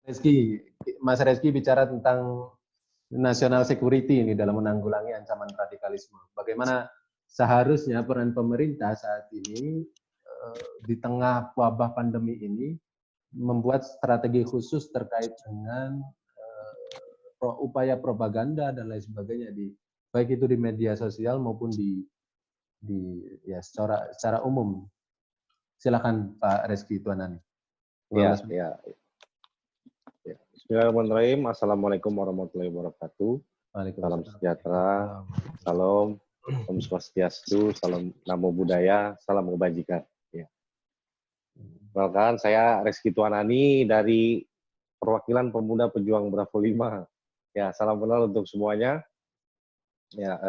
Reski, Mas Reski bicara tentang national security ini dalam menanggulangi ancaman radikalisme. Bagaimana seharusnya peran pemerintah saat ini di tengah wabah pandemi ini membuat strategi khusus terkait dengan upaya propaganda dan lain sebagainya baik itu di media sosial maupun ya secara umum. Silakan Pak Reski Tuanani. Ya. Bismillahirrahmanirrahim. Assalamualaikum warahmatullahi wabarakatuh. Salam sejahtera, salam, Om Swastiastu, salam namo buddhaya, salam kebajikan. Ya. Perkenalkan, saya Reski Tuanani dari perwakilan Pemuda Pejuang Bravo 5. Ya, salam kenal untuk semuanya. Ya,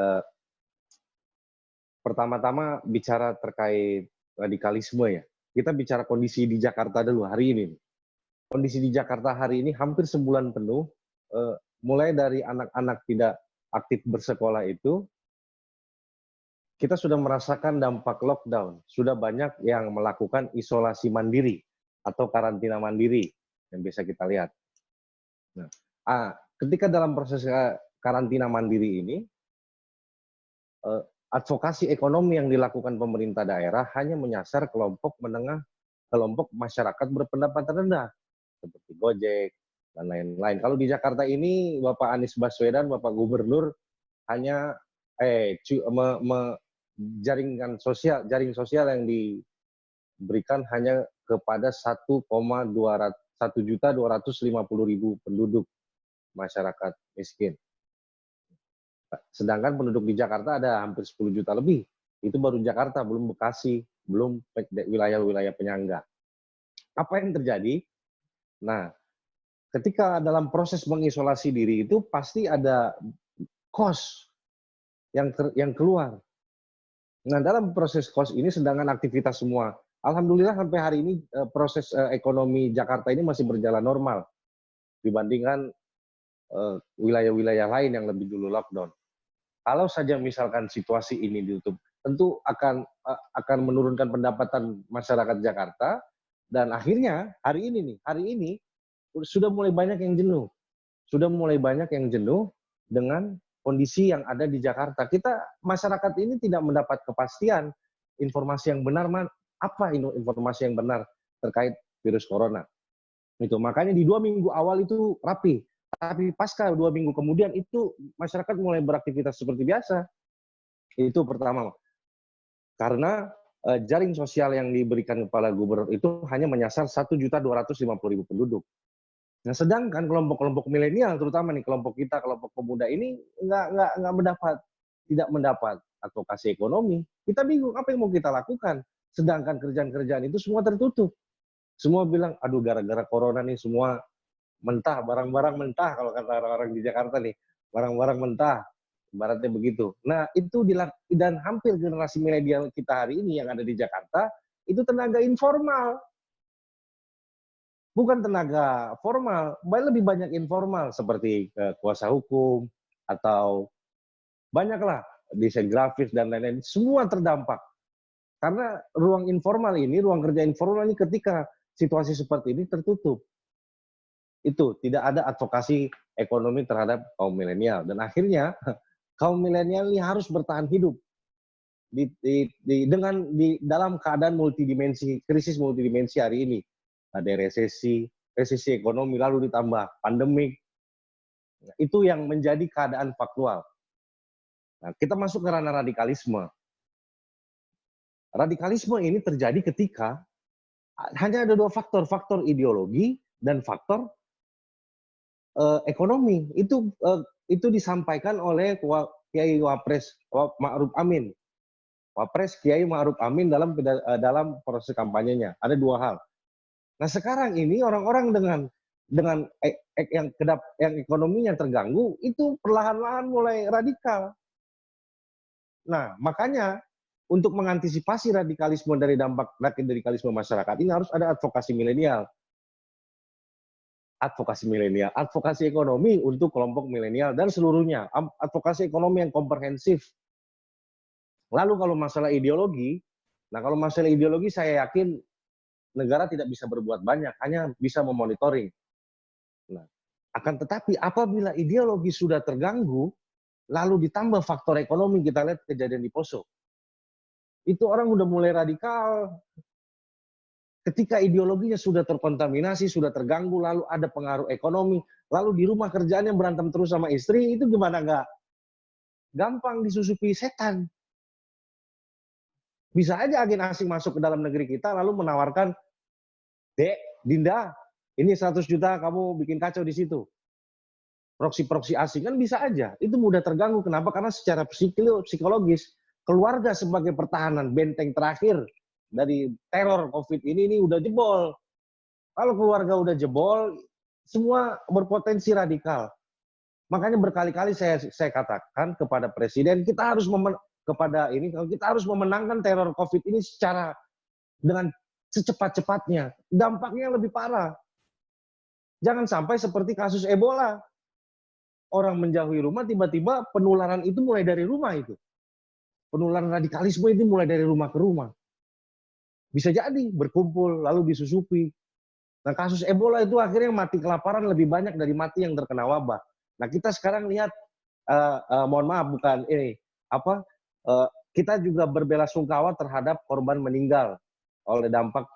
pertama-tama bicara terkait radikalisme ya. Kita bicara kondisi di Jakarta dulu hari ini. Kondisi di Jakarta hari ini hampir sebulan penuh, mulai dari anak-anak tidak aktif bersekolah itu, kita sudah merasakan dampak lockdown. Sudah banyak yang melakukan isolasi mandiri atau karantina mandiri yang bisa kita lihat. Nah, ketika dalam proses karantina mandiri ini, advokasi ekonomi yang dilakukan pemerintah daerah hanya menyasar kelompok menengah, kelompok masyarakat berpendapatan rendah, seperti Gojek, dan lain-lain. Kalau di Jakarta ini, Bapak Anies Baswedan, Bapak Gubernur, hanya jaring sosial yang diberikan hanya kepada 1.250.000 penduduk masyarakat miskin. Sedangkan penduduk di Jakarta ada hampir 10 juta lebih. Itu baru Jakarta, belum Bekasi, belum wilayah-wilayah penyangga. Apa yang terjadi? Nah, ketika dalam proses mengisolasi diri itu pasti ada cost yang keluar. Nah, dalam proses cost ini sedangkan aktivitas semua, alhamdulillah sampai hari ini proses ekonomi Jakarta ini masih berjalan normal dibandingkan wilayah-wilayah lain yang lebih dulu lockdown. Kalau saja misalkan situasi ini ditutup, tentu akan menurunkan pendapatan masyarakat Jakarta. Dan akhirnya hari ini sudah mulai banyak yang jenuh. Sudah mulai banyak yang jenuh dengan kondisi yang ada di Jakarta. Masyarakat ini tidak mendapat kepastian informasi yang benar, apa informasi yang benar terkait virus corona. Itu makanya di 2 minggu awal itu rapi. Tapi pasca 2 minggu kemudian itu masyarakat mulai beraktivitas seperti biasa. Itu pertama. Karena jaring sosial yang diberikan kepala gubernur itu hanya menyasar 1.250.000 penduduk. Nah, sedangkan kelompok-kelompok milenial, terutama nih kelompok kita, kelompok pemuda ini tidak mendapat advokasi ekonomi. Kita bingung apa yang mau kita lakukan. Sedangkan kerjaan-kerjaan itu semua tertutup. Semua bilang, aduh gara-gara corona nih semua mentah, barang-barang mentah kalau kata orang-orang di Jakarta nih, barang-barang mentah. Ibaratnya begitu. Nah, itu dan hampir generasi milenial kita hari ini yang ada di Jakarta, itu tenaga informal. Bukan tenaga formal, lebih banyak informal, seperti kuasa hukum, atau banyaklah, desain grafis, dan lain-lain. Semua terdampak. Karena ruang informal ini, ruang kerja informal ini ketika situasi seperti ini tertutup. Itu, tidak ada advokasi ekonomi terhadap kaum milenial. Dan akhirnya, kaum milenial ini harus bertahan hidup dalam keadaan krisis multidimensi hari ini. Ada resesi ekonomi, lalu ditambah pandemik. Nah, itu yang menjadi keadaan faktual. Nah, kita masuk ke ranah radikalisme. Radikalisme ini terjadi ketika hanya ada 2 faktor, faktor ideologi dan faktor ekonomi. Itu disampaikan oleh Kiai Wapres Ma'ruf Amin. Wapres Kiai Ma'ruf Amin dalam proses kampanyenya. Ada 2 hal. Nah, sekarang ini orang-orang dengan yang ekonominya terganggu itu perlahan-lahan mulai radikal. Nah, makanya untuk mengantisipasi radikalisme dari dampak radikalisme masyarakat ini harus ada advokasi milenial. Advokasi ekonomi untuk kelompok milenial dan seluruhnya, advokasi ekonomi yang komprehensif. Lalu kalau masalah ideologi, saya yakin negara tidak bisa berbuat banyak, hanya bisa memonitoring. Akan tetapi apabila ideologi sudah terganggu, lalu ditambah faktor ekonomi, kita lihat kejadian di Poso. Itu orang udah mulai radikal. Ketika ideologinya sudah terkontaminasi, sudah terganggu, lalu ada pengaruh ekonomi, lalu di rumah kerjaannya berantem terus sama istri, itu gimana nggak gampang disusupi setan. Bisa aja agen asing masuk ke dalam negeri kita, lalu menawarkan, Dek, Dinda, ini 100 juta kamu bikin kacau di situ. Proksi-proksi asing kan bisa aja. Itu mudah terganggu. Kenapa? Karena secara psikologis, keluarga sebagai pertahanan benteng terakhir dari teror COVID ini udah jebol. Kalau keluarga udah jebol, semua berpotensi radikal. Makanya berkali-kali saya katakan kepada Presiden, kita harus kita harus memenangkan teror COVID ini secara dengan secepat-cepatnya. Dampaknya lebih parah. Jangan sampai seperti kasus Ebola. Orang menjauhi rumah, tiba-tiba penularan itu mulai dari rumah itu. Penularan radikalisme itu mulai dari rumah ke rumah. Bisa jadi berkumpul, lalu disusupi. Nah, kasus Ebola itu akhirnya mati kelaparan lebih banyak dari mati yang terkena wabah. Nah, kita sekarang lihat, mohon maaf bukan ini, kita juga berbelasungkawa terhadap korban meninggal oleh dampak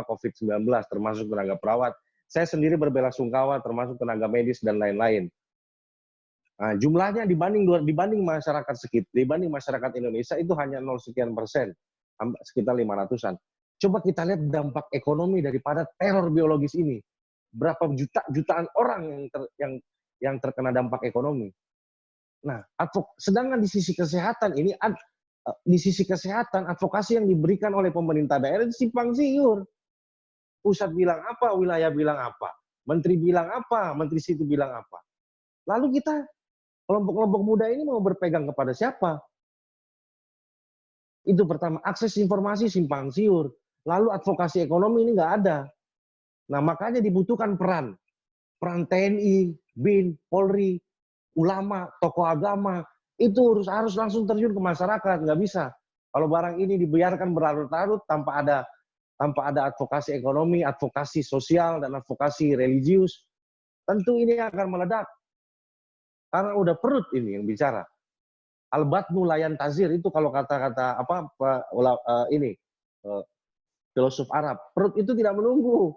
COVID-19, termasuk tenaga perawat. Saya sendiri berbelasungkawa termasuk tenaga medis dan lain-lain. Nah, jumlahnya dibanding masyarakat Indonesia itu hanya 0 sekian persen, sekitar 500-an. Coba kita lihat dampak ekonomi daripada teror biologis ini. Berapa jutaan orang yang terkena dampak ekonomi. Nah, sedangkan di sisi kesehatan ini, advokasi yang diberikan oleh pemerintah daerah simpang siur. Pusat bilang apa, wilayah bilang apa, menteri bilang apa, menteri situ bilang apa. Lalu kita, kelompok-kelompok muda ini mau berpegang kepada siapa? Itu pertama, akses informasi simpang siur. Lalu advokasi ekonomi ini nggak ada. Nah, makanya dibutuhkan peran TNI, BIN, Polri, ulama, tokoh agama. Itu harus langsung terjun ke masyarakat, nggak bisa. Kalau barang ini dibiarkan berlarut-larut tanpa ada advokasi ekonomi, advokasi sosial, dan advokasi religius, tentu ini akan meledak. Karena udah perut ini yang bicara. Al-batnu layan tazir, itu kalau kata-kata filosof Arab, perut itu tidak menunggu.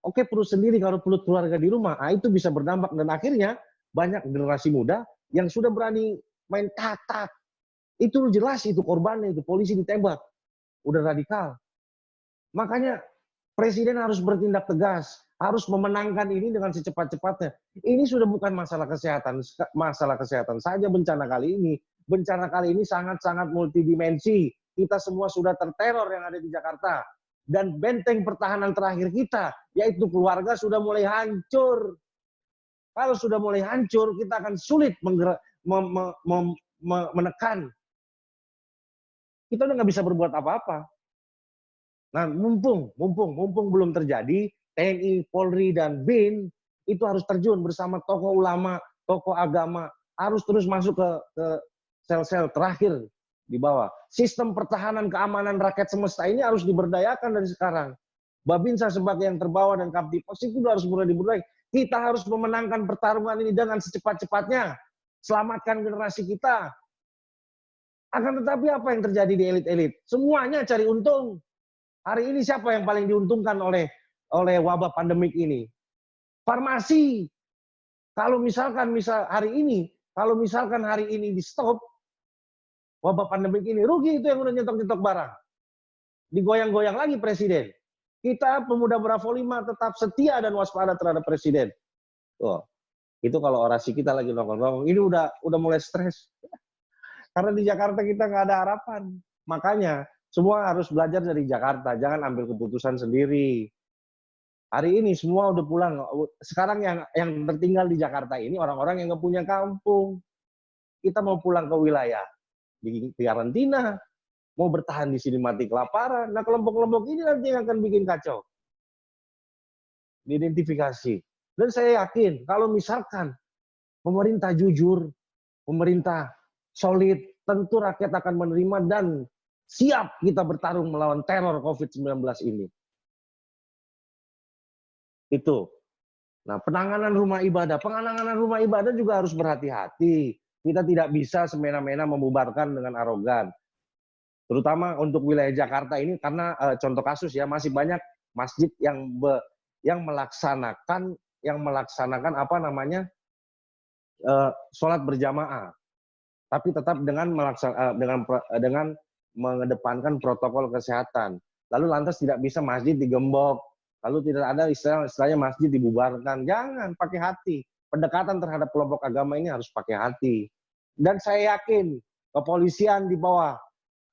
Oke, perut sendiri, kalau perut keluarga di rumah, itu bisa berdampak. Dan akhirnya banyak generasi muda yang sudah berani main tak-tak. Itu jelas itu korbannya, itu polisi ditembak. Udah radikal. Makanya Presiden harus bertindak tegas, harus memenangkan ini dengan secepat-cepatnya. Ini sudah bukan masalah kesehatan saja bencana kali ini. Bencana kali ini sangat-sangat multidimensi. Kita semua sudah terteror yang ada di Jakarta. Dan benteng pertahanan terakhir kita, yaitu keluarga, sudah mulai hancur. Kalau sudah mulai hancur, kita akan sulit menekan. Kita udah nggak bisa berbuat apa-apa. Nah, mumpung belum terjadi, TNI, Polri, dan BIN itu harus terjun bersama tokoh ulama, tokoh agama, harus terus masuk ke sel-sel terakhir di bawah. Sistem pertahanan keamanan rakyat semesta ini harus diberdayakan dari sekarang. Babinsa sebagai yang terbawa dan Kaptipos itu harus mulai diberdayakan. Kita harus memenangkan pertarungan ini dengan secepat-cepatnya. Selamatkan generasi kita. Akan tetapi apa yang terjadi di elit-elit? Semuanya cari untung. Hari ini siapa yang paling diuntungkan oleh wabah pandemik ini? Farmasi. Kalau misalkan hari ini di stop wabah pandemik ini, rugi itu yang udah nyetok-nyetok barang. Digoyang-goyang lagi Presiden. Kita pemuda Bravo 5 tetap setia dan waspada terhadap Presiden. Oh, itu kalau orasi kita lagi nongkrong, ini udah mulai stres. Karena di Jakarta kita nggak ada harapan. Makanya semua harus belajar dari Jakarta, jangan ambil keputusan sendiri. Hari ini semua udah pulang. Sekarang yang tertinggal di Jakarta ini orang-orang yang nggak punya kampung. Kita mau pulang ke wilayah di karantina, mau bertahan di sini mati kelaparan. Nah, kelompok-kelompok ini nanti yang akan bikin kacau. Diidentifikasi. Dan saya yakin kalau misalkan pemerintah jujur, pemerintah solid, tentu rakyat akan menerima dan siap kita bertarung melawan teror COVID-19 ini. Itu. Nah, penanganan rumah ibadah juga harus berhati-hati. Kita tidak bisa semena-mena membubarkan dengan arogan. Terutama untuk wilayah Jakarta ini karena contoh kasus ya, masih banyak masjid yang melaksanakan apa namanya sholat berjamaah, tapi tetap dengan mengedepankan protokol kesehatan. Lalu lantas tidak bisa masjid digembok, lalu tidak ada istilahnya masjid dibubarkan. Jangan, pakai hati. Pendekatan terhadap kelompok agama ini harus pakai hati. Dan saya yakin kepolisian di bawah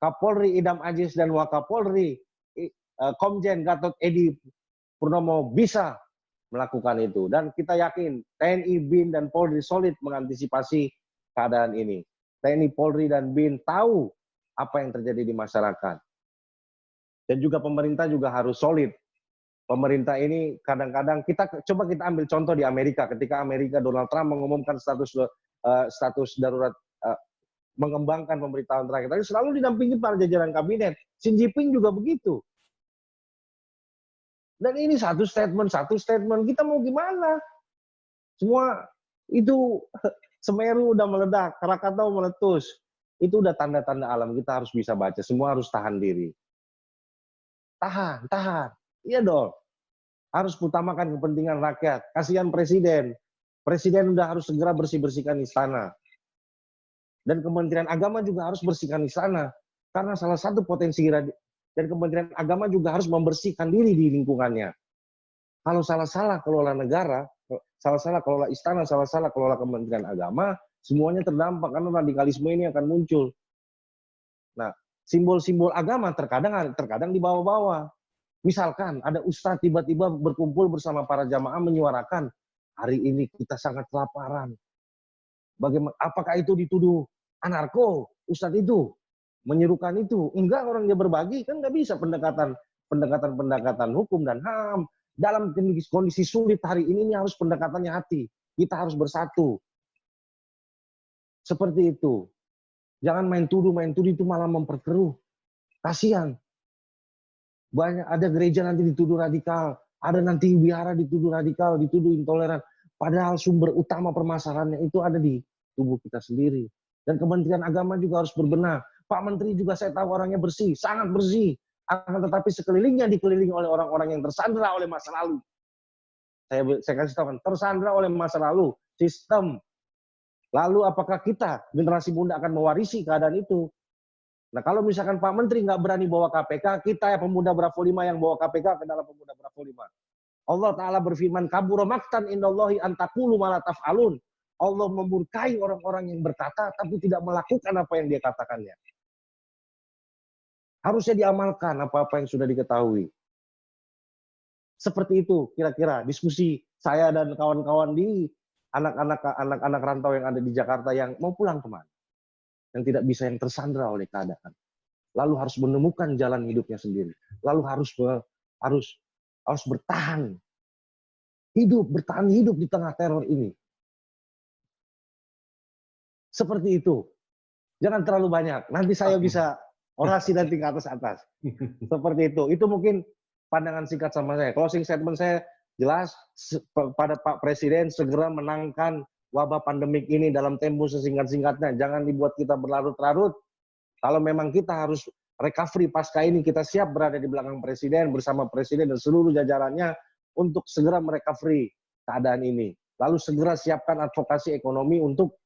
Kapolri Idam Aziz dan Wakapolri Komjen Gatot Edi Purnomo bisa melakukan itu. Dan kita yakin TNI, BIN, dan Polri solid mengantisipasi keadaan ini. TNI, Polri, dan BIN tahu apa yang terjadi di masyarakat. Dan juga pemerintah juga harus solid. Pemerintah ini kadang-kadang kita ambil contoh di Amerika. Ketika Amerika Donald Trump mengumumkan status darurat, mengembangkan pemerintahan terakhir, tapi selalu didampingi para jajaran kabinet. Xi Jinping juga begitu. Dan ini satu statement, kita mau gimana? Semua itu Semeru udah meledak, Krakatau meletus. Itu udah tanda-tanda alam, kita harus bisa baca. Semua harus tahan diri. Tahan. Iya dong. Harus utamakan kepentingan rakyat. Kasihan Presiden. Presiden udah harus segera bersih-bersihkan istana. Dan Kementerian Agama juga harus bersihkan istana. Karena salah satu potensi dan Kementerian Agama juga harus membersihkan diri di lingkungannya. Kalau salah-salah kelola negara, salah-salah kelola istana, salah-salah kelola Kementerian Agama, semuanya terdampak karena radikalisme ini akan muncul. Nah, simbol-simbol agama terkadang dibawa-bawa. Misalkan ada ustadz tiba-tiba berkumpul bersama para jamaah menyuarakan, hari ini kita sangat kelaparan. Bagaimana? Apakah itu dituduh anarko? Ustadz itu menyerukan itu? Enggak, orang dia berbagi kan nggak bisa pendekatan hukum dan HAM. Dalam kondisi sulit hari ini harus pendekatannya hati. Kita harus bersatu. Seperti itu. Jangan main tuduh itu malah memperkeruh. Kasihan. Banyak ada gereja nanti dituduh radikal, ada nanti wihara dituduh radikal, dituduh intoleran. Padahal sumber utama permasalahannya itu ada di tubuh kita sendiri. Dan Kementerian Agama juga harus berbenah. Pak Menteri juga saya tahu orangnya bersih, sangat bersih. Akan tetapi sekelilingnya dikelilingi oleh orang-orang yang tersandra oleh masa lalu. Saya kasih tahu, tersandra oleh masa lalu, sistem. Lalu apakah kita, generasi muda akan mewarisi keadaan itu? Nah, kalau misalkan Pak Menteri nggak berani bawa KPK, kita ya pemuda Bravo 5 yang bawa KPK ke dalam pemuda Bravo 5. Allah Ta'ala berfirman, kabura maktan indallahi antaqulu ma la taf'alun. Allah memurkai orang-orang yang berkata, tapi tidak melakukan apa yang dia katakannya. Harusnya diamalkan apa-apa yang sudah diketahui. Seperti itu kira-kira diskusi saya dan kawan-kawan di anak-anak rantau yang ada di Jakarta yang mau pulang kemana. Yang tidak bisa, yang tersandra oleh keadaan. Lalu harus menemukan jalan hidupnya sendiri. Lalu harus bertahan hidup di tengah teror ini. Seperti itu. Jangan terlalu banyak. Nanti saya bisa orasi nanti ke atas. Seperti itu. Itu mungkin pandangan singkat sama saya. Closing statement saya jelas pada Pak Presiden segera menangkan wabah pandemik ini dalam tempo sesingkat-singkatnya. Jangan dibuat kita berlarut-larut. Kalau memang kita harus recovery pasca ini, kita siap berada di belakang Presiden, bersama Presiden dan seluruh jajarannya untuk segera merecovery keadaan ini. Lalu segera siapkan advokasi ekonomi untuk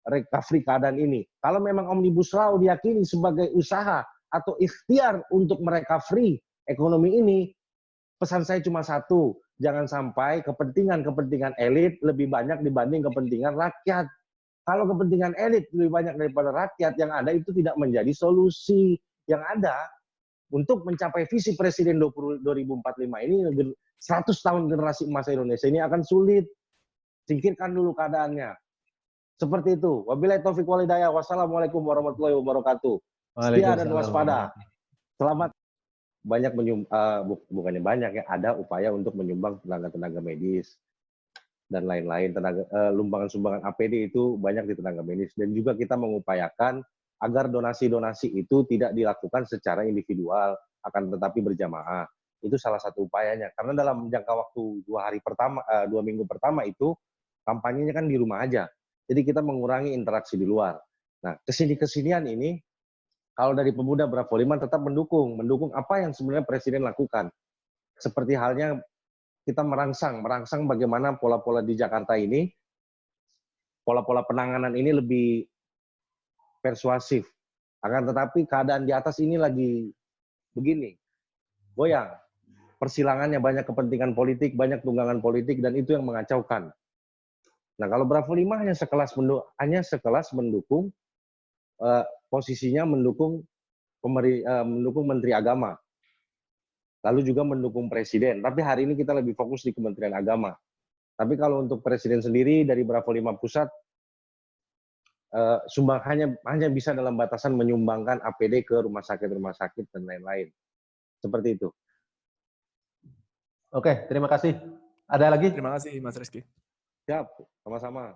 recovery keadaan ini. Kalau memang Omnibus Law diyakini sebagai usaha atau ikhtiar untuk merecovery ekonomi ini, pesan saya cuma satu, jangan sampai kepentingan elit lebih banyak dibanding kepentingan rakyat. Kalau kepentingan elit lebih banyak daripada rakyat, yang ada itu tidak menjadi solusi. Yang ada untuk mencapai visi Presiden 2045 ini, 100 tahun generasi emas Indonesia ini akan sulit. Singkirkan dulu keadaannya. Seperti itu. Wabillahi taufiq wal hidayah. Wassalamualaikum warahmatullahi wabarakatuh. Setia dan waspada. Selamat. Bukannya banyak ya, ada upaya untuk menyumbang tenaga medis dan lain-lain, sumbangan APD itu banyak di tenaga medis, dan juga kita mengupayakan agar donasi-donasi itu tidak dilakukan secara individual, akan tetapi berjamaah. Itu salah satu upayanya. Karena dalam jangka waktu 2 minggu pertama itu kampanyenya kan di rumah aja. Jadi kita mengurangi interaksi di luar. Nah, kesinian ini kalau dari pemuda Bravo 5 tetap mendukung apa yang sebenarnya Presiden lakukan. Seperti halnya kita merangsang bagaimana pola-pola di Jakarta ini, pola-pola penanganan ini lebih persuasif. Akan tetapi keadaan di atas ini lagi begini, goyang. Persilangannya banyak kepentingan politik, banyak tunggangan politik, dan itu yang mengacaukan. Nah, kalau Bravo 5 hanya sekelas mendukung, posisinya mendukung Menteri Agama, lalu juga mendukung Presiden. Tapi hari ini kita lebih fokus di Kementerian Agama. Tapi kalau untuk Presiden sendiri dari Bravo 5 Pusat, hanya bisa dalam batasan menyumbangkan APD ke rumah sakit dan lain-lain. Seperti itu. Oke, terima kasih. Ada lagi? Terima kasih Mas Rizky. Siap, sama-sama.